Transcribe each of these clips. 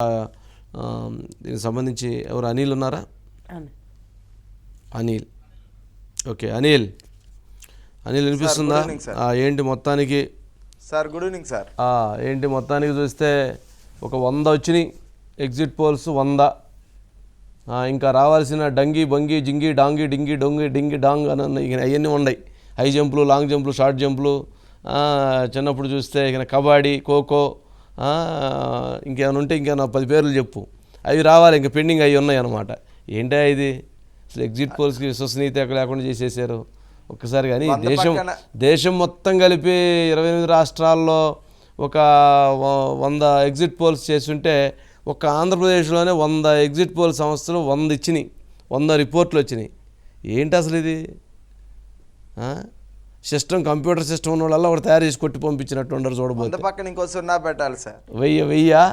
దీనికి సంబంధించి ఎవరు అనిల్ ఉన్నారా? అనిల్, ఓకే. అనిల్ వినిపిస్తుందా? ఏంటి మొత్తానికి సార్? Good evening sir. ఏంటి మొత్తానికి చూస్తే ఒక 100 వచ్చినాయి ఎగ్జిట్ పోల్స్, 100. ఇంకా రావాల్సిన డంగి బంగి జింగి డాంగి డింగి డొంగి డింగి డాంగ్ అని ఇక అవన్నీ ఉన్నాయి. హై జంపులు, లాంగ్ జంపులు, షార్ట్ జంపులు, చిన్నప్పుడు చూస్తే ఇక కబడ్డీ, ఖోఖో, ఇంకేమైనా ఉంటే ఇంకేమైనా 10 పేర్లు చెప్పు. అవి రావాలి, ఇంకా పెండింగ్ అవి ఉన్నాయి అన్నమాట. ఏంటో ఇది అసలు ఎగ్జిట్ పోల్స్కి విశ్వసనీయత లేకుండా చేసేసారు ఒక్కసారి. కానీ దేశం మొత్తం కలిపి 28 రాష్ట్రాల్లో ఒక 100 ఎగ్జిట్ పోల్స్ చేస్తుంటే ఒక ఆంధ్రప్రదేశ్లోనే 100 ఎగ్జిట్ పోల్ సంస్థలు 100 ఇచ్చినాయి, 100 రిపోర్ట్లు వచ్చినాయి. ఏంటి అసలు ఇది? సిస్టమ్, కంప్యూటర్ సిస్టమ్ ఉన్న వాళ్ళ ఒకటి తయారు చేసి కొట్టి పంపించినట్టు ఉండరు. చూడబోతే పక్కన ఇంకో 0 పెట్టాలి సార్. 1000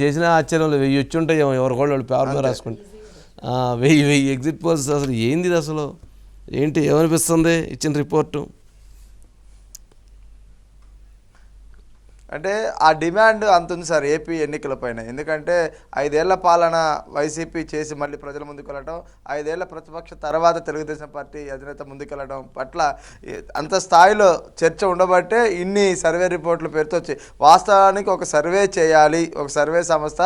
చేసినా ఆశ్చర్యంలో 1000 వచ్చి ఉంటాయేమో, ఎవరికోళ్ళు వాళ్ళు పేపర్ మీద రాసుకుంటే. 1000 ఎగ్జిట్ పోల్స్ అసలు ఏంది అసలు? ఏంటి, ఏమనిపిస్తుంది ఇచ్చిన రిపోర్టు? అంటే ఆ డిమాండ్ అంత ఉంది సార్ ఏపీ ఎన్నికల పైన. ఎందుకంటే 5 ఏళ్ల పాలన వైసీపీ చేసి మళ్ళీ ప్రజల ముందుకు వెళ్ళడం, 5 ఏళ్ల ప్రతిపక్ష తర్వాత తెలుగుదేశం పార్టీ అధినేత ముందుకెళ్ళడం పట్ల అంత స్థాయిలో చర్చ ఉండబట్టే ఇన్ని సర్వే రిపోర్ట్ల పేరుతో వచ్చి, వాస్తవానికి ఒక సర్వే చేయాలి, ఒక సర్వే సంస్థ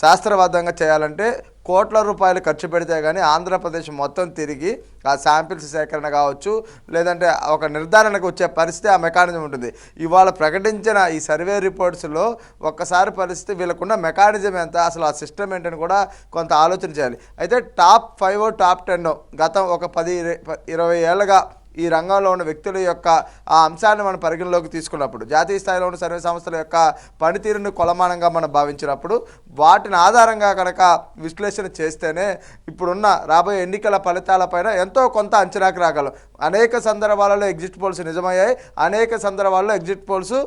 శాస్త్రబద్ధంగా చేయాలంటే కోట్ల రూపాయలు ఖర్చు పెడితే కానీ ఆంధ్రప్రదేశ్ మొత్తం తిరిగి ఆ శాంపిల్స్ సేకరణ కావచ్చు, లేదంటే ఒక నిర్ధారణకు వచ్చే పరిస్థితి, ఆ మెకానిజం ఉంటుంది. ఇవాళ ప్రకటించిన ఈ సర్వే రిపోర్ట్స్లో ఒక్కసారి పరిస్థితి, వీళ్ళకున్న మెకానిజం ఎంత, అసలు ఆ సిస్టమ్ ఏంటని కూడా కొంత ఆలోచన చేయాలి. అయితే టాప్ 5, టాప్ 10 గతం ఒక 10-20 ఏళ్ళుగా ఈ రంగంలో ఉన్న వ్యక్తుల యొక్క ఆ అంశాన్ని మనం పరిగణలోకి తీసుకున్నప్పుడు, జాతీయ స్థాయిలో ఉన్న సర్వే సంస్థల యొక్క పనితీరును కొలమానంగా మనం భావించినప్పుడు, వాటిని ఆధారంగా కనుక విశ్లేషణ చేస్తేనే ఇప్పుడున్న రాబోయే ఎన్నికల ఫలితాలపైన ఎంతో కొంత అంచనాకు రాగలం. అనేక సందర్భాలలో ఎగ్జిట్ పోల్స్ నిజమయ్యాయి, అనేక సందర్భాల్లో ఎగ్జిట్ పోల్స్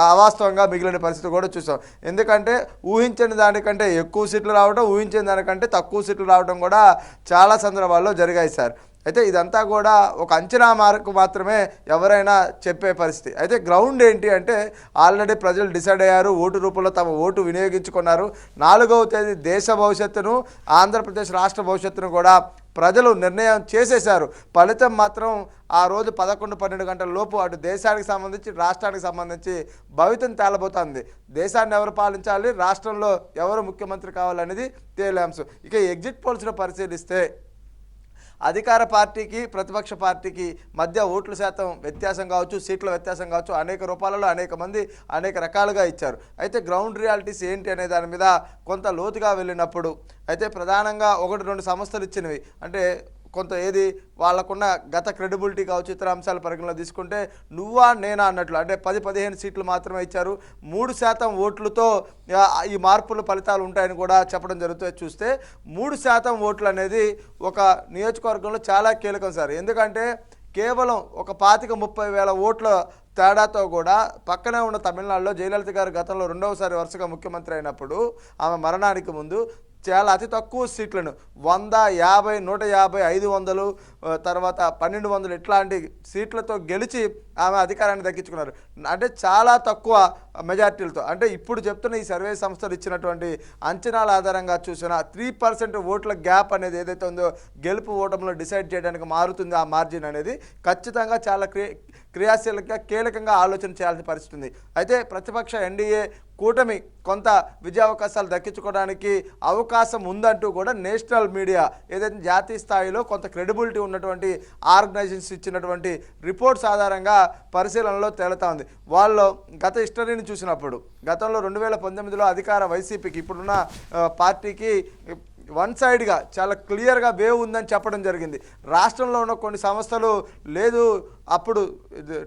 అవాస్తవంగా మిగిలిన పరిస్థితి కూడా చూసాం. ఎందుకంటే ఊహించిన దానికంటే ఎక్కువ సీట్లు రావడం, ఊహించిన దానికంటే తక్కువ సీట్లు రావడం కూడా చాలా సందర్భాల్లో జరిగాయి సార్. అయితే ఇదంతా కూడా ఒక అంచనా మార్కు మాత్రమే ఎవరైనా చెప్పే పరిస్థితి. అయితే గ్రౌండ్ ఏంటి అంటే, ఆల్రెడీ ప్రజలు డిసైడ్ అయ్యారు, ఓటు రూపంలో తమ ఓటు వినియోగించుకున్నారు. 4వ తేదీ దేశ భవిష్యత్తును, ఆంధ్రప్రదేశ్ రాష్ట్ర భవిష్యత్తును కూడా ప్రజలు నిర్ణయం చేసేశారు. ఫలితం మాత్రం ఆ రోజు 11-12 గంటల లోపు అటు దేశానికి సంబంధించి, రాష్ట్రానికి సంబంధించి భవితం తేలబోతుంది. దేశాన్ని ఎవరు పాలించాలి, రాష్ట్రంలో ఎవరు ముఖ్యమంత్రి కావాలనేది తేలే అంశం. ఇక ఎగ్జిట్ పోల్స్ను పరిశీలిస్తే అధికార పార్టీకి ప్రతిపక్ష పార్టీకి మధ్య ఓట్ల శాతం వ్యత్యాసం కావచ్చు, సీట్ల వ్యత్యాసం కావచ్చు, అనేక రూపాలలో అనేక మంది అనేక రకాలుగా ఇచ్చారు. అయితే గ్రౌండ్ రియాలిటీస్ ఏంటి అనే దాని మీద కొంత లోతుగా వెళ్ళినప్పుడు అయితే ప్రధానంగా 1-2 సంస్థలు ఇచ్చినవి, అంటే కొంత ఏది వాళ్ళకున్న గత క్రెడిబిలిటీ కావచ్చు, ఇతర అంశాల పరిగణలో తీసుకుంటే నువ్వా నేనా అన్నట్లు, అంటే 10-15 సీట్లు మాత్రమే ఇచ్చారు. 3% ఓట్లతో ఈ మార్పుల ఫలితాలు ఉంటాయని కూడా చెప్పడం జరుగుతుంది. చూస్తే 3% ఓట్లు అనేది ఒక నియోజకవర్గంలో చాలా కీలకం సార్. ఎందుకంటే కేవలం ఒక 25-30 వేల ఓట్ల తేడాతో కూడా పక్కనే ఉన్న తమిళనాడులో జయలలిత గారు గతంలో 2వసారి వరుసగా ముఖ్యమంత్రి అయినప్పుడు ఆమె మరణానికి ముందు చాలా అతి తక్కువ సీట్లను 100, 50, 150, 500, తర్వాత 1200 ఇట్లాంటి సీట్లతో గెలిచి ఆమె అధికారాన్ని దక్కించుకున్నారు. అంటే చాలా తక్కువ మెజార్టీలతో. అంటే ఇప్పుడు చెప్తున్న ఈ సర్వే సంస్థలు ఇచ్చినటువంటి అంచనాల ఆధారంగా చూసిన 3% ఓట్ల గ్యాప్ అనేది ఏదైతే ఉందో గెలుపు ఓటంలో డిసైడ్ చేయడానికి మారుతుంది. ఆ మార్జిన్ అనేది ఖచ్చితంగా చాలా క్రియాశీలకంగా కీలకంగా ఆలోచన చేయాల్సిన పరిస్థితి ఉంది. అయితే ప్రతిపక్ష ఎన్డీఏ కూటమి కొంత విజయావకాశాలు దక్కించుకోవడానికి అవకాశం ఉందంటూ కూడా నేషనల్ మీడియా, ఏదైతే జాతీయ స్థాయిలో కొంత క్రెడిబిలిటీ ఉన్నటువంటి ఆర్గనైజేషన్స్ ఇచ్చినటువంటి రిపోర్ట్స్ ఆధారంగా పరిశీలనలో తేలుతా ఉంది. వాళ్ళు గత హిస్టరీని చూసినప్పుడు గతంలో 2019లో అధికార వైసీపీకి, ఇప్పుడున్న పార్టీకి వన్ సైడ్గా చాలా క్లియర్గా వేవ్ ఉందని చెప్పడం జరిగింది. రాష్ట్రంలో ఉన్న కొన్ని సంస్థలు లేదు, అప్పుడు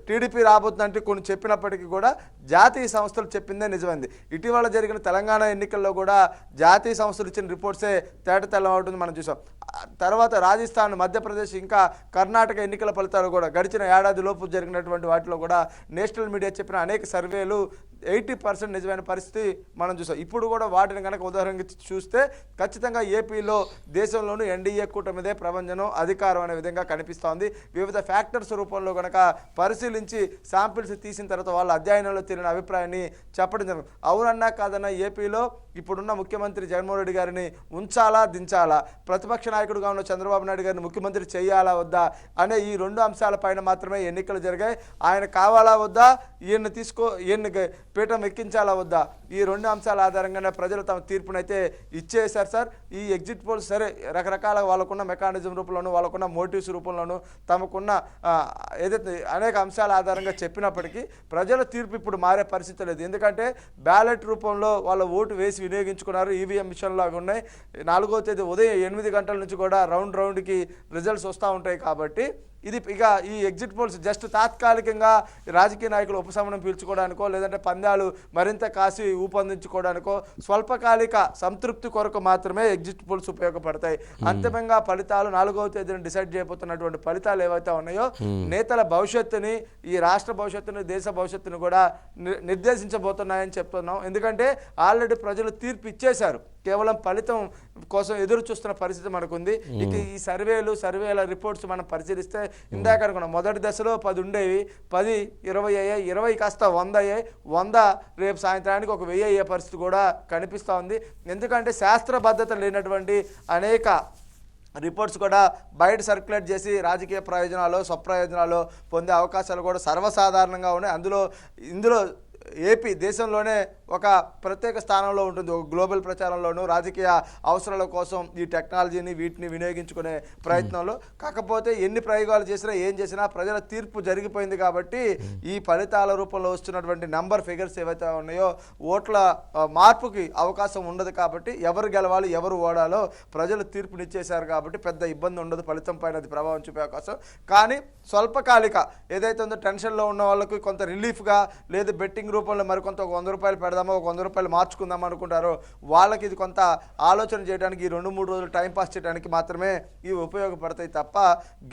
టీడీపీ రాబోతుందంటే కొన్ని చెప్పినప్పటికీ కూడా జాతీయ సంస్థలు చెప్పిందే నిజమైంది. ఇటీవల జరిగిన తెలంగాణ ఎన్నికల్లో కూడా జాతీయ సంస్థలు ఇచ్చిన రిపోర్ట్సే తేటతెల్లం అవుతుంది మనం చూసాం. తర్వాత రాజస్థాన్, మధ్యప్రదేశ్, ఇంకా కర్ణాటక ఎన్నికల ఫలితాలు కూడా గడిచిన ఏడాది లోపు జరిగినటువంటి వాటిలో కూడా నేషనల్ మీడియా చెప్పిన అనేక సర్వేలు 80% నిజమైన పరిస్థితి మనం చూసాం. ఇప్పుడు కూడా వాటిని కనుక ఉదాహరణకి చూస్తే ఖచ్చితంగా ఏపీలో దేశంలోనూ ఎన్డీఏ కూటమిదే ప్రభంజనం అధికారం అనే విధంగా కనిపిస్తోంది. వివిధ ఫ్యాక్టర్స్ రూపంలో కనుక పరిశీలించి శాంపిల్స్ తీసిన తర్వాత వాళ్ళ అధ్యయనంలో తెలియని అభిప్రాయాన్ని చెప్పడం జరిగింది. అవునన్నా కాదన్నా ఏపీలో ఇప్పుడున్న ముఖ్యమంత్రి జగన్మోహన్ రెడ్డి గారిని ఉంచాలా దించాలా, ప్రతిపక్ష నాయకుడుగా ఉన్న చంద్రబాబు నాయుడు గారిని ముఖ్యమంత్రి చేయాలా వద్దా అనే ఈ 2 అంశాలపైన మాత్రమే ఎన్నికలు జరిగాయి. ఆయన కావాలా వద్దా, ఈయన్ని పీఠం ఎక్కించాలా వద్దా, ఈ 2 అంశాల ఆధారంగానే ప్రజలు తమ తీర్పునైతే ఇచ్చేశారు సార్. ఈ ఎగ్జిట్ పోల్స్ సరే రకరకాల వాళ్ళకున్న మెకానిజం రూపంలోనూ వాళ్ళకున్న మోటివ్స్ రూపంలోనూ తమకున్న ఏదైతే అనేక అంశాల ఆధారంగా చెప్పినప్పటికీ ప్రజల తీర్పు ఇప్పుడు మారే పరిస్థితి లేదు. ఎందుకంటే బ్యాలెట్ రూపంలో వాళ్ళ ఓటు వేసి వినియోగించుకున్నారు. ఈవీఎం మిషన్లు అవి ఉన్నాయి. 4వ తేదీ ఉదయం 8 గంటల నుంచి కూడా రౌండ్కి రిజల్ట్స్ వస్తూ ఉంటాయి. కాబట్టి ఇది ఇక ఈ ఎగ్జిట్ పోల్స్ జస్ట్ తాత్కాలికంగా రాజకీయ నాయకులు ఉపశమనం పీల్చుకోవడానికో లేదంటే పందాలు మరింత కాసి ఊపందించుకోవడానికో స్వల్పకాలిక సంతృప్తి కొరకు మాత్రమే ఎగ్జిట్ పోల్స్ ఉపయోగపడతాయి. అంతిమంగా ఫలితాలు 4వ తేదీన డిసైడ్ చేయబోతున్నటువంటి ఫలితాలు ఏవైతే ఉన్నాయో నేతల భవిష్యత్తుని, ఈ రాష్ట్ర భవిష్యత్తుని, దేశ భవిష్యత్తుని కూడా నిర్దేశించబోతున్నాయని చెప్తున్నాం. ఎందుకంటే ఆల్రెడీ ప్రజలు తీర్పు ఇచ్చేశారు. కేవలం ఫలితం కోసం ఎదురు చూస్తున్న పరిస్థితి మనకుంది. ఇక ఈ సర్వేల రిపోర్ట్స్ మనం పరిశీలిస్తే ఇందాక అనుకున్నాం మొదటి దశలో 10 ఉండేవి, 10 20 అయ్యాయి, 20 కాస్త 100 అయ్యాయి, 100 రేపు సాయంత్రానికి ఒక 1000 అయ్యే పరిస్థితి కూడా కనిపిస్తూ ఉంది. ఎందుకంటే శాస్త్రబద్ధత లేనటువంటి అనేక రిపోర్ట్స్ కూడా బయట సర్క్యులేట్ చేసి రాజకీయ ప్రయోజనాలు స్వప్రయోజనాలు పొందే అవకాశాలు కూడా సర్వసాధారణంగా ఉన్నాయి. ఇందులో ఏపీ దేశంలోనే ఒక ప్రత్యేక స్థానంలో ఉంటుంది. ఒక గ్లోబల్ ప్రచారంలోనూ రాజకీయ అవసరాల కోసం ఈ టెక్నాలజీని వీటిని వినియోగించుకునే ప్రయత్నంలో. కాకపోతే ఎన్ని ప్రయోగాలు చేసినా ఏం చేసినా ప్రజల తీర్పు జరిగిపోయింది. కాబట్టి ఈ ఫలితాల రూపంలో వస్తున్నటువంటి నంబర్ ఫిగర్స్ ఏవైతే ఉన్నాయో ఓట్ల మార్పుకి అవకాశం ఉండదు. కాబట్టి ఎవరు గెలవాలి ఎవరు ఓడాలో ప్రజలు తీర్పునిచ్చేశారు. కాబట్టి పెద్ద ఇబ్బంది ఉండదు, ఫలితం పైన అది ప్రభావం చూపే అవకాశం. కానీ స్వల్పకాలిక ఏదైతే ఉందో టెన్షన్లో ఉన్న వాళ్ళకి కొంత రిలీఫ్గా, లేదు బెట్టింగ్ రూపంలో మరికొంత 100 రూపాయలు పెడదామో 100 రూపాయలు మార్చుకుందాం అనుకుంటారో వాళ్ళకి ఇది కొంత ఆలోచన చేయడానికి, ఈ 2-3 రోజులు టైంపాస్ చేయడానికి మాత్రమే ఇవి ఉపయోగపడతాయి తప్ప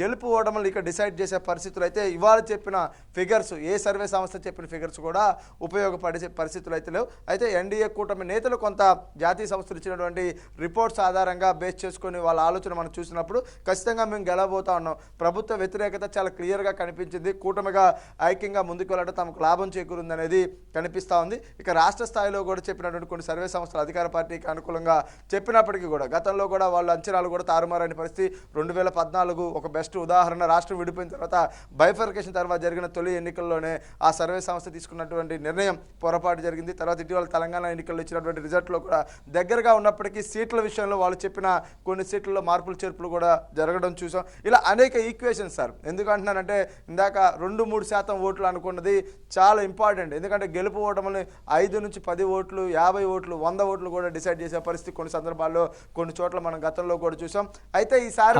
గెలుపు ఓడమలు ఇక డిసైడ్ చేసే పరిస్థితులు అయితే ఇవాళ చెప్పిన ఫిగర్స్, ఏ సర్వే సంస్థ చెప్పిన ఫిగర్స్ కూడా ఉపయోగపడే పరిస్థితులు అయితే లేవు. అయితే ఎన్డీఏ కూటమి నేతలు కొంత జాతీయ సంస్థలు ఇచ్చినటువంటి రిపోర్ట్స్ ఆధారంగా బేస్ చేసుకొని వాళ్ళ ఆలోచన మనం చూసినప్పుడు ఖచ్చితంగా మేము గెలవబోతా ఉన్నాం. ప్రభుత్వ వ్యతిరేకత చాలా క్లియర్గా కనిపించింది. కూటమిగా ఐక్యంగా ముందుకు వెళ్ళడం తమకు లాభం చేకూరుంది అనేది కనిపిస్తూ ఉంది. ఇక రాష్ట్ర స్థాయిలో కూడా చెప్పినటువంటి కొన్ని సర్వే సంస్థలు అధికార పార్టీకి అనుకూలంగా చెప్పినప్పటికీ కూడా గతంలో కూడా వాళ్ళ అంచనాలు కూడా తారుమారైన పరిస్థితి. 2014 ఒక బెస్ట్ ఉదాహరణ. రాష్ట్రం విడిపోయిన తర్వాత బైఫర్కేషన్ తర్వాత జరిగిన తొలి ఎన్నికల్లోనే ఆ సర్వే సంస్థ తీసుకున్నటువంటి నిర్ణయం పొరపాటు జరిగింది. తర్వాత ఇటీవల తెలంగాణ ఎన్నికల్లో ఇచ్చినటువంటి రిజల్ట్లో కూడా దగ్గరగా ఉన్నప్పటికీ సీట్ల విషయంలో వాళ్ళు చెప్పిన కొన్ని సీట్లలో మార్పులు చేర్పులు కూడా జరగడం చూసాం. ఇలా అనేక ఈక్వేషన్స్ సార్. ఎందుకంటున్నానంటే ఇందాక 2-3% ఓట్లు అనుకున్నది చాలా ఇంపార్టెంట్. ఎందుకంటే గెలుపు ఓటములు 5 నుంచి 10 ఓట్లు, 50 ఓట్లు, 100 ఓట్లు కూడా డిసైడ్ చేసే పరిస్థితి కొన్ని సందర్భాల్లో కొన్ని చోట్ల మనం గతంలో కూడా చూసాం. అయితే ఈసారి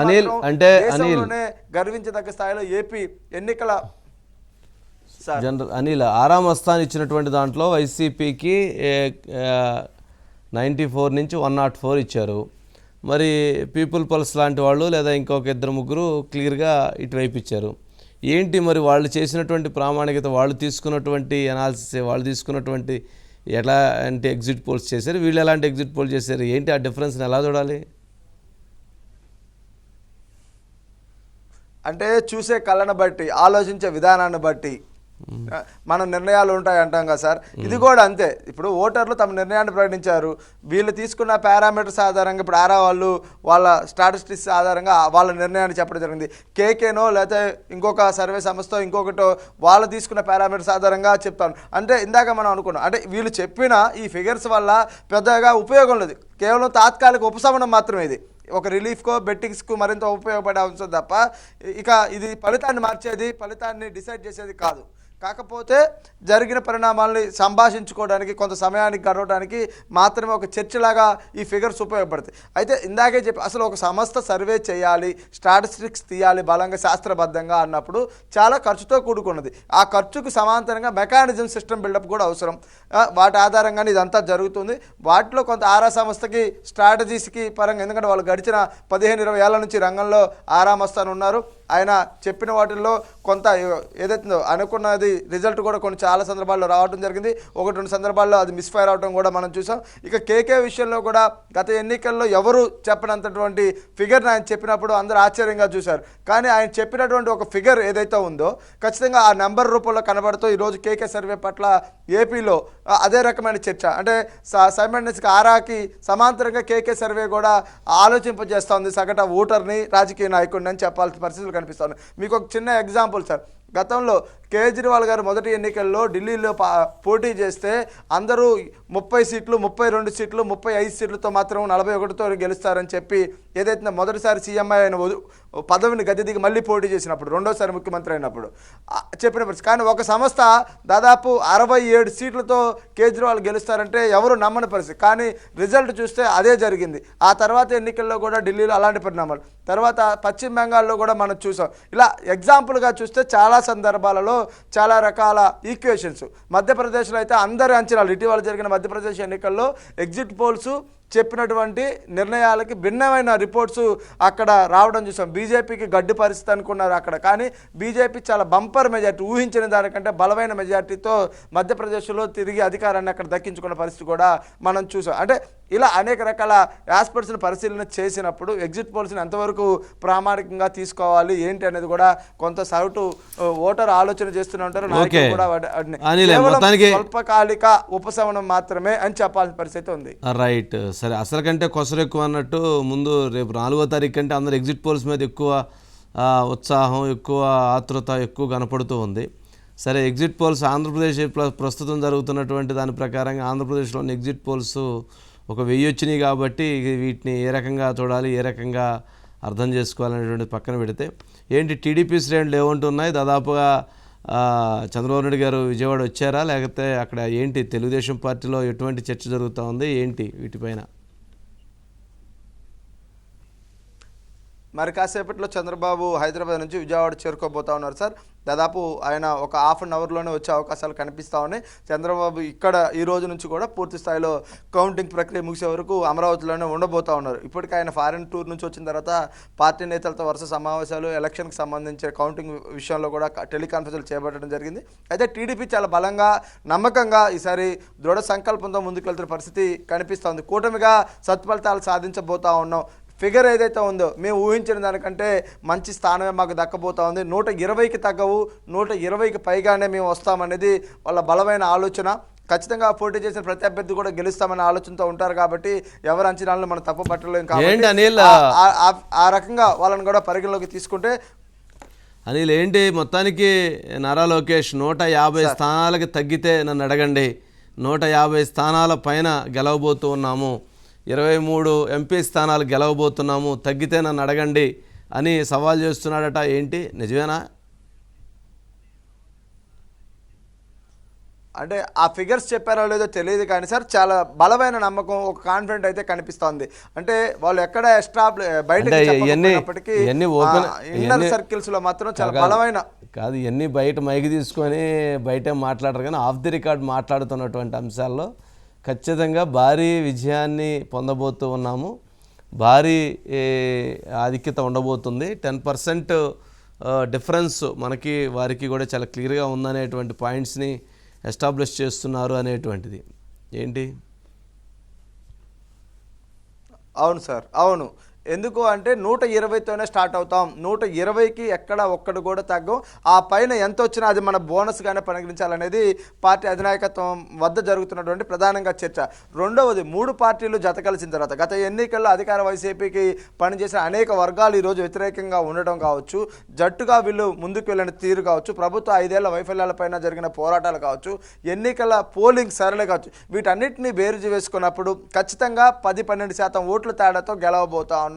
దేశంలోనే గర్వించదగ్గ స్థాయిలో ఏపీ ఎన్నికల జనరల్ అనిల్ ఆరామ్ అస్థాన్ ఇచ్చినటువంటి దాంట్లో వైసీపీకి 94 నుంచి 104 ఇచ్చారు. మరి పీపుల్ పల్స్ లాంటి వాళ్ళు లేదా ఇంకొక 2-3 క్లియర్గా ఇటువైపు ఇచ్చారు. ఏంటి మరి వాళ్ళు చేసినటువంటి ప్రామాణికత, వాళ్ళు తీసుకున్నటువంటి అనాలిసిస్, వాళ్ళు తీసుకున్నటువంటి ఎలాంటి ఎగ్జిట్ పోల్స్ చేశారు, వీళ్ళు ఎలాంటి ఎగ్జిట్ పోల్ చేశారు, ఏంటి ఆ డిఫరెన్స్ని ఎలా చూడాలి? అంటే చూసే కళ్ళను బట్టి, ఆలోచించే విధానాన్ని బట్టి మన నిర్ణయాలు ఉంటాయి అంటాం కదా సార్. ఇది కూడా అంతే. ఇప్పుడు ఓటర్లు తమ నిర్ణయాన్ని ప్రకటించారు. వీళ్ళు తీసుకున్న పారామీటర్స్ ఆధారంగా ఇప్పుడు వాళ్ళు వాళ్ళ స్టాటిస్టిక్స్ ఆధారంగా వాళ్ళ నిర్ణయాన్ని చెప్పడం జరిగింది. కేకేనో లేకపోతే ఇంకొక సర్వే సంస్థ ఇంకొకటో వాళ్ళు తీసుకున్న పారామీటర్స్ ఆధారంగా చెప్తాను. అంటే ఇందాక మనం అనుకున్నాం, అంటే వీళ్ళు చెప్పిన ఈ ఫిగర్స్ వల్ల పెద్దగా ఉపయోగం లేదు, కేవలం తాత్కాలిక ఉపశమనం మాత్రమే. ఇది ఒక రిలీఫ్కో బెట్టింగ్స్కు మరింత ఉపయోగపడే అంశం తప్ప ఇక ఇది ఫలితాన్ని మార్చేది, ఫలితాన్ని డిసైడ్ చేసేది కాదు. కాకపోతే జరిగిన పరిణామాలని సంభాషించుకోవడానికి, కొంత సమయానికి గడవడానికి మాత్రమే ఒక చర్చలాగా ఈ ఫిగర్స్ ఉపయోగపడతాయి. అయితే ఇందాకే చెప్పి అసలు ఒక సంస్థ సర్వే చేయాలి, స్టాటిస్టిక్స్ తీయాలి బలంగా శాస్త్రబద్ధంగా అన్నప్పుడు చాలా ఖర్చుతో కూడుకున్నది. ఆ ఖర్చుకు సమాంతరంగా మెకానిజం సిస్టమ్ బిల్డప్ కూడా అవసరం. వాటి ఆధారంగానే ఇదంతా జరుగుతుంది. వాటిలో కొంత ఆరా సంస్థకి స్ట్రాటజీస్కి పరంగా, ఎందుకంటే వాళ్ళు గడిచిన 15-20 ఏళ్ల నుంచి రంగంలో ఆరామస్థానం ఉన్నారు. ఆయన చెప్పిన వాటిల్లో కొంత ఏదైతుందో అనుకున్నది రిజల్ట్ కూడా కొన్ని చాలా సందర్భాల్లో రావడం జరిగింది. 1-2 సందర్భాల్లో అది మిస్ఫైర్ అవడం కూడా మనం చూసాం. ఇక కేకే విషయంలో కూడా గత ఎన్నికల్లో ఎవరు చెప్పినంతటువంటి ఫిగర్ని ఆయన చెప్పినప్పుడు అందరూ ఆశ్చర్యంగా చూశారు. కానీ ఆయన చెప్పినటువంటి ఒక ఫిగర్ ఏదైతే ఉందో ఖచ్చితంగా ఆ నెంబర్ రూపంలో కనబడుతూ ఈరోజు కేకే సర్వే పట్ల ఏపీలో అదే రకమైన చర్చ, అంటే సైమల్టేనియస్గా ఆరాకి సమాంతరంగా కేకే సర్వే కూడా ఆలోచింపజేస్తూ ఉంది సగటు ఓటర్ని, రాజకీయ నాయకుడిని అని చెప్పాల్సిన పరిస్థితులు కనిపిస్తుంది. మీకు ఒక చిన్న ఎగ్జాంపుల్ సార్, గతంలో కేజ్రీవాల్ గారు మొదటి ఎన్నికల్లో ఢిల్లీలో పోటీ చేస్తే అందరూ 30 సీట్లు, 32 సీట్లు, 35 సీట్లతో మాత్రం 41తో గెలుస్తారని చెప్పి ఏదైతే మొదటిసారి సీఎం ఆయన పదవిని గద్దె దిగి మళ్ళీ పోటీ చేసినప్పుడు, రెండోసారి ముఖ్యమంత్రి అయినప్పుడు చెప్పిన పరిస్థితి. కానీ ఒక సంస్థ దాదాపు 67 సీట్లతో కేజ్రీవాల్ గెలుస్తారంటే ఎవరు నమ్మని పరిస్థితి. కానీ రిజల్ట్ చూస్తే అదే జరిగింది. ఆ తర్వాత ఎన్నికల్లో కూడా ఢిల్లీలో అలాంటి పరిణామాలు, తర్వాత పశ్చిమ బెంగాల్లో కూడా మనం చూసాం. ఇలా ఎగ్జాంపుల్గా చూస్తే చాలా సందర్భాలలో చాలా రకాల ఈక్వేషన్స్. మధ్యప్రదేశ్లో అయితే అందరి అంచనాలు, ఇటీవల జరిగిన మధ్యప్రదేశ్ ఎన్నికల్లో ఎగ్జిట్ పోల్స్ చెప్పినటువంటి నిర్ణయాలకి భిన్నమైన రిపోర్ట్స్ అక్కడ రావడం చూసాం. బీజేపీకి గడ్డి పరిస్థితి అనుకున్నారు అక్కడ, కానీ బీజేపీ చాలా బంపర్ మెజార్టీ, ఊహించిన దానికంటే బలమైన మెజార్టీతో మధ్యప్రదేశ్లో తిరిగి అధికారాన్ని అక్కడ దక్కించుకున్న పరిస్థితి కూడా మనం చూసాం. అంటే ఇలా అనేక రకాల ఆస్పెక్ట్స్ని పరిశీలన చేసినప్పుడు ఎగ్జిట్ పోల్స్ని ఎంతవరకు ప్రామాణికంగా తీసుకోవాలి ఏంటి అనేది కూడా కొంత సౌటు ఓటర్ ఆలోచన చేస్తూనే ఉంటారు. నాయకులు కూడా స్వల్పకాలిక ఉపశమనం మాత్రమే అని చెప్పాల్సిన పరిస్థితి ఉంది. రైట్, సరే. అసలు కంటే కొసరు ఎక్కువ అన్నట్టు ముందు రేపు 4వ తారీఖు కంటే అందరు ఎగ్జిట్ పోల్స్ మీద ఎక్కువ ఉత్సాహం, ఎక్కువ ఆతృత ఎక్కువ కనపడుతూ ఉంది. సరే, ఎగ్జిట్ పోల్స్ ఆంధ్రప్రదేశ్ ప్రస్తుతం జరుగుతున్నటువంటి దాని ప్రకారంగా ఆంధ్రప్రదేశ్లోని ఎగ్జిట్ పోల్స్ ఒక 1000 వచ్చినాయి కాబట్టి వీటిని ఏ రకంగా చూడాలి, ఏ రకంగా అర్థం చేసుకోవాలనేటువంటి పక్కన పెడితే ఏంటి టీడీపీ శ్రేణులు ఏమంటున్నాయి? దాదాపుగా చంద్రబాబు నాయుడు గారు విజయవాడ వచ్చారా, లేకపోతే అక్కడ ఏంటి తెలుగుదేశం పార్టీలో ఎటువంటి చర్చ జరుగుతూ ఉంది ఏంటి వీటిపైన? మరి కాసేపట్లో చంద్రబాబు హైదరాబాద్ నుంచి విజయవాడ చేరుకోబోతా ఉన్నారు సార్. దాదాపు ఆయన ఒక హాఫ్ అన్ అవర్లోనే వచ్చే అవకాశాలు కనిపిస్తూ ఉన్నాయి. చంద్రబాబు ఇక్కడ ఈ రోజు నుంచి కూడా పూర్తి స్థాయిలో కౌంటింగ్ ప్రక్రియ ముగిసే వరకు అమరావతిలోనే ఉండబోతూ ఉన్నారు. ఇప్పటికీ ఆయన ఫారెన్ టూర్ నుంచి వచ్చిన తర్వాత పార్టీ నేతలతో వరుస సమావేశాలు, ఎలక్షన్కి సంబంధించిన కౌంటింగ్ విషయంలో కూడా టెలికాన్ఫరెన్స్లు చేపట్టడం జరిగింది. అయితే టీడీపీ చాలా బలంగా, నమ్మకంగా ఈసారి దృఢ సంకల్పంతో ముందుకెళ్తున్న పరిస్థితి కనిపిస్తోంది. కూటమిగా సత్ఫలితాలు సాధించబోతా ఉన్నాం. ఫిగర్ ఏదైతే ఉందో మేము ఊహించిన దానికంటే మంచి స్థానమే మాకు దక్కబోతా ఉంది. 120కి తగ్గవు, 120కి పైగానే మేము వస్తామనేది వాళ్ళ బలమైన ఆలోచన. ఖచ్చితంగా పోటీ చేసిన ప్రతి అభ్యర్థి కూడా గెలుస్తామనే ఆలోచనతో ఉంటారు కాబట్టి ఎవరి అంచనాలను మనం తప్పు పట్టలేం కాబట్టి ఆ రకంగా వాళ్ళని కూడా పరిగణలోకి తీసుకుంటే అనిల్ ఏంటి మొత్తానికి నారా లోకేష్ 150 స్థానాలకి తగ్గితే నన్ను అడగండి, 150 స్థానాల పైన గెలవబోతూ ఉన్నాము, 23 ఎంపీ స్థానాలు గెలవబోతున్నాము, తగ్గితే నన్ను అడగండి అని సవాల్ చేస్తున్నాడట. ఏంటి నిజమేనా? అంటే ఆ ఫిగర్స్ చెప్పారో లేదో తెలియదు కానీ సార్ చాలా బలమైన నమ్మకం, ఒక కాన్ఫిడెంట్ అయితే కనిపిస్తోంది. అంటే వాళ్ళు ఎక్కడ బయటకి ఇన్నర్ సర్కిల్స్ లో మాత్రం చాలా బలమైన కాదు, ఇవన్నీ బయట మైకి తీసుకొని బయట మాట్లాడరు కానీ ఆఫ్ ది రికార్డ్ మాట్లాడుతున్నటువంటి అంశాల్లో ఖచ్చితంగా భారీ విజయాన్ని పొందబోతూ ఉన్నాము, భారీ ఆధిక్యత ఉండబోతుంది. 10% డిఫరెన్స్ మనకి వారికి కూడా చాలా క్లియర్గా ఉందనేటువంటి పాయింట్స్ని ఎస్టాబ్లిష్ చేస్తున్నారు అనేటువంటిది ఏంటి? అవును సార్, అవును. ఎందుకు అంటే 120తోనే స్టార్ట్ అవుతాం, 120కి ఎక్కడ ఒక్కడు కూడా తగ్గం, ఆ పైన ఎంత వచ్చినా అది మన బోనస్గానే పరిగణించాలనేది పార్టీ అధినాయకత్వం వద్ద జరుగుతున్నటువంటి ప్రధానంగా చర్చ. రెండవది 3 పార్టీలు జత కలిసిన తర్వాత గత ఎన్నికల్లో అధికార వైసీపీకి పనిచేసిన అనేక వర్గాలు ఈరోజు వ్యతిరేకంగా ఉండడం కావచ్చు, జట్టుగా వీళ్ళు ముందుకు వెళ్ళిన తీరు కావచ్చు, ప్రభుత్వ 5 ఏళ్ల వైఫల్యాలపైన జరిగిన పోరాటాలు కావచ్చు, ఎన్నికల పోలింగ్ సరళి కావచ్చు, వీటన్నిటిని బేరుజు వేసుకున్నప్పుడు ఖచ్చితంగా 10-12% ఓట్ల తేడాతో గెలవబోతా ఉన్నాం.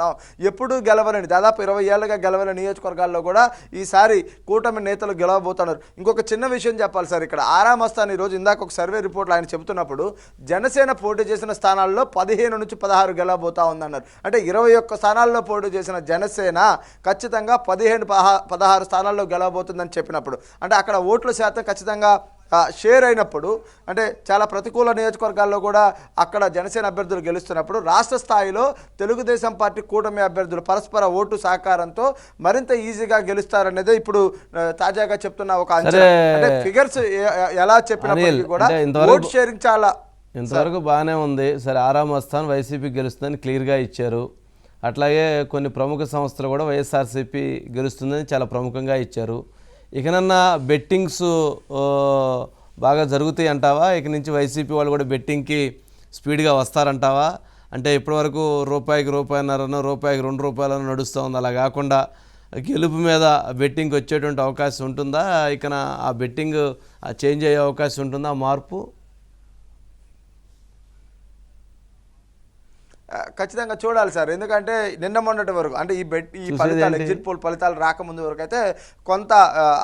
ఎప్పుడు గెలవలేని, దాదాపు 20 ఏళ్ళుగా గెలవలేని నియోజకవర్గాల్లో కూడా ఈసారి కూటమి నేతలు గెలవబోతున్నారు. ఇంకొక చిన్న విషయం చెప్పాలి సార్, ఇక్కడ ఆరామస్థాన్ ఈరోజు ఇందాక ఒక సర్వే రిపోర్ట్లో ఆయన చెబుతున్నప్పుడు జనసేన పోటీ చేసిన స్థానాల్లో 15 నుంచి 16 గెలవబోతా ఉందన్నారు. అంటే 21 స్థానాల్లో పోటీ చేసిన జనసేన ఖచ్చితంగా 15-16 స్థానాల్లో గెలవబోతుందని చెప్పినప్పుడు అంటే అక్కడ ఓట్ల శాతం ఖచ్చితంగా షేర్ అయినప్పుడు, అంటే చాలా ప్రతికూల నియోజకవర్గాల్లో కూడా అక్కడ జనసేన అభ్యర్థులు గెలుస్తున్నప్పుడు రాష్ట్ర స్థాయిలో తెలుగుదేశం పార్టీ కూటమి అభ్యర్థులు పరస్పర ఓటు సహకారంతో మరింత ఈజీగా గెలుస్తారనేది ఇప్పుడు తాజాగా చెప్తున్న ఒక అంచనా. అంటే ఫిగర్స్ ఎలా చెప్పినప్పటికీ కూడా ఓట్ షేరింగ్ చాలా ఇంతవరకు బాగానే ఉంది. సరే, ఆరామ స్థానం వైసీపీ గెలుస్తుందని క్లియర్గా ఇచ్చారు. అట్లాగే కొన్ని ప్రముఖ సంస్థలు కూడా వైఎస్ఆర్సీపీ గెలుస్తుందని చాలా ప్రముఖంగా ఇచ్చారు. ఇకనన్నా బెట్టింగ్స్ బాగా జరుగుతాయి అంటావా? ఇక నుంచి వైసీపీ వాళ్ళు కూడా బెట్టింగ్కి స్పీడ్గా వస్తారంటావా? అంటే ఇప్పటివరకు రూపాయికి రూపాయిన్నరనో రూపాయికి ₹2 నడుస్తూ ఉంది. అలా కాకుండా గెలుపు మీద బెట్టింగ్కి వచ్చేటువంటి అవకాశం ఉంటుందా? ఇక ఆ బెట్టింగ్ చేంజ్ అయ్యే అవకాశం ఉంటుందా, మార్పు? ఖచ్చితంగా చూడాలి సార్. ఎందుకంటే నిన్న మొన్నటి వరకు, అంటే ఈ ఫలితాలు ఎగ్జిట్ పోల్ ఫలితాలు రాకముందు వరకు అయితే కొంత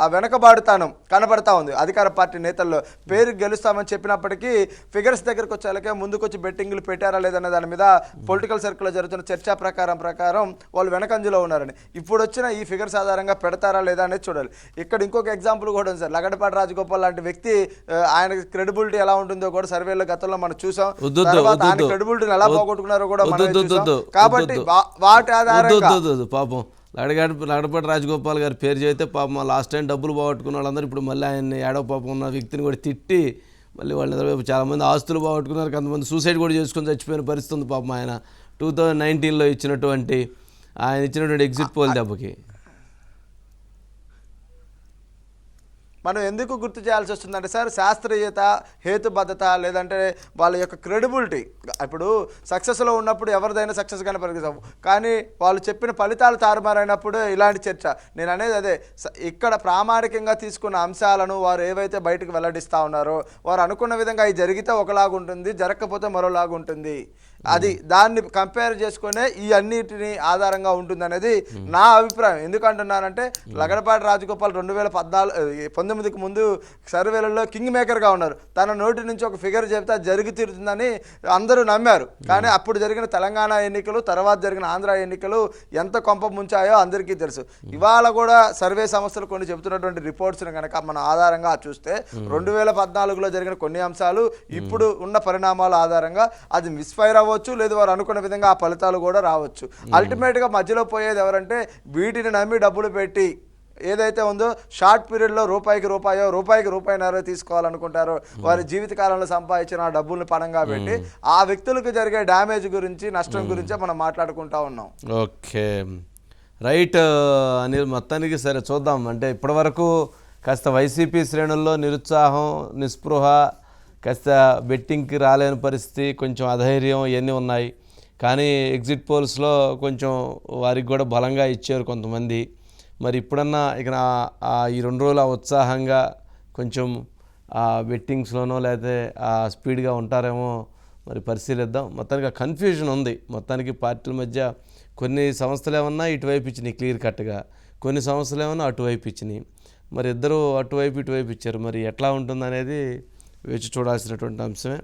ఆ వెనకబాటుతానం కనబడతా ఉంది అధికార పార్టీ నేతల్లో. పేరు గెలుస్తామని చెప్పినప్పటికీ ఫిగర్స్ దగ్గరకు వచ్చేలాగే ముందుకొచ్చి బెట్టింగ్లు పెట్టారా లేదన్న దాని మీద పొలిటికల్ సర్కిల్లో జరుగుతున్న చర్చా ప్రకారం వాళ్ళు వెనకంజలో ఉన్నారని. ఇప్పుడు వచ్చిన ఈ ఫిగర్స్ ఆధారంగా పెడతారా లేదా అనేది చూడాలి. ఇక్కడ ఇంకొక ఎగ్జాంపుల్ కూడా ఉంది సార్. లగడపాటి రాజగోపాల్ లాంటి వ్యక్తి, ఆయన క్రెడిబిలిటీ ఎలా ఉంటుందో కూడా సర్వేలో గతంలో మనం చూసాం. తర్వాత ఆయన క్రెడిబిలిటీని ఎలా పోగొట్టుకున్నారో కూడా కాబట్టి వాటి ఆధారంగా పాపం లగడపాటి రాజగోపాల్ గారి పేరు చేస్తే పాపం లాస్ట్ టైం డబ్బులు పోగొట్టుకున్న వాళ్ళందరూ ఇప్పుడు మళ్ళీ ఆయన్ని ఏడవ పాపం ఉన్న వ్యక్తిని కూడా తిట్టి మళ్ళీ వాళ్ళ చాలామంది ఆస్తులు పోగొట్టుకున్నారు. కొంతమంది సూసైడ్ కూడా చేసుకొని చచ్చిపోయిన పరిస్థితి ఉంది పాపం. ఆయన 2019లో ఇచ్చినటువంటి ఎగ్జిట్ పోల్ దెబ్బకి మనం ఎందుకు గుర్తు చేయాల్సి వస్తుందంటే సార్, శాస్త్రీయత, హేతుబద్ధత, లేదంటే వాళ్ళ యొక్క క్రెడిబిలిటీ. ఇప్పుడు సక్సెస్లో ఉన్నప్పుడు ఎవరిదైనా సక్సెస్గానే పరిగెత్తాం, కానీ వాళ్ళు చెప్పిన ఫలితాలు తారుమారైనప్పుడు ఇలాంటి చర్చ. నేను అనేది అదే, ఇక్కడ ప్రామాణికంగా తీసుకున్న అంశాలను వారు ఏవైతే బయటకు వెల్లడిస్తూ ఉన్నారో, వారు అనుకున్న విధంగా ఇది జరిగితే ఒకలాగుంటుంది, జరగకపోతే మరోలాగుంటుంది. అది దాన్ని కంపేర్ చేసుకునే ఈ అన్నిటిని ఆధారంగా ఉంటుంది అనేది నా అభిప్రాయం. ఎందుకంటున్నానంటే లగడపాటి రాజగోపాల్ 2019కి ముందు సర్వేలలో కింగ్ మేకర్గా ఉన్నారు. తన నోటి నుంచి ఒక ఫిగర్ చెప్తే జరిగి తీరుతుందని అందరూ నమ్మారు. కానీ అప్పుడు జరిగిన తెలంగాణ ఎన్నికలు, తర్వాత జరిగిన ఆంధ్ర ఎన్నికలు ఎంత కొంప ముంచాయో అందరికీ తెలుసు. ఇవాళ కూడా సర్వే సంస్థలు కొన్ని చెబుతున్నటువంటి రిపోర్ట్స్ని కనుక మన ఆధారంగా చూస్తే 2014లో జరిగిన కొన్ని అంశాలు, ఇప్పుడు ఉన్న పరిణామాల ఆధారంగా అది మిస్ఫైర్ అవ్వచ్చు, లేదు వారు అనుకున్న విధంగా ఆ ఫలితాలు కూడా రావచ్చు. అల్టిమేట్గా మధ్యలో పోయేది ఎవరంటే వీటిని నమ్మి డబ్బులు పెట్టి ఏదైతే ఉందో షార్ట్ పీరియడ్లో రూపాయికి రూపాయిన్నర తీసుకోవాలనుకుంటారో, వారి జీవితకాలంలో సంపాదించిన ఆ డబ్బుల్ని పణంగా పెట్టి ఆ వ్యక్తులకు జరిగే డ్యామేజ్ గురించి, నష్టం గురించే మనం మాట్లాడుకుంటా ఉన్నాం. Okay, right Anil. మొత్తానికి సరే చూద్దాం. అంటే ఇప్పటివరకు కాస్త వైసీపీ శ్రేణుల్లో నిరుత్సాహం, నిస్పృహ, కాస్త బెట్టింగ్కి రాలేని పరిస్థితి, కొంచెం అధైర్యం ఇవన్నీ ఉన్నాయి. కానీ ఎగ్జిట్ పోల్స్లో కొంచెం వారికి కూడా బలంగా ఇచ్చారు కొంతమంది. మరి ఇప్పుడన్నా ఇక ఈ 2 రోజులు ఉత్సాహంగా కొంచెం బెట్టింగ్స్లోనో లేకపోతే స్పీడ్గా ఉంటారేమో మరి పరిశీలిద్దాం. మొత్తానికి కన్ఫ్యూజన్ ఉంది. మొత్తానికి పార్టీల మధ్య కొన్ని సంస్థలు ఏమన్నా ఇటువైపు ఇచ్చినాయి క్లియర్ కట్గా, కొన్ని సంస్థలు ఏమన్నా అటువైపు ఇచ్చినాయి. మరి ఇద్దరు అటువైపు ఇటువైపు ఇచ్చారు. మరి ఎట్లా ఉంటుందనేది వేచి చూడాల్సినటువంటి అంశమే.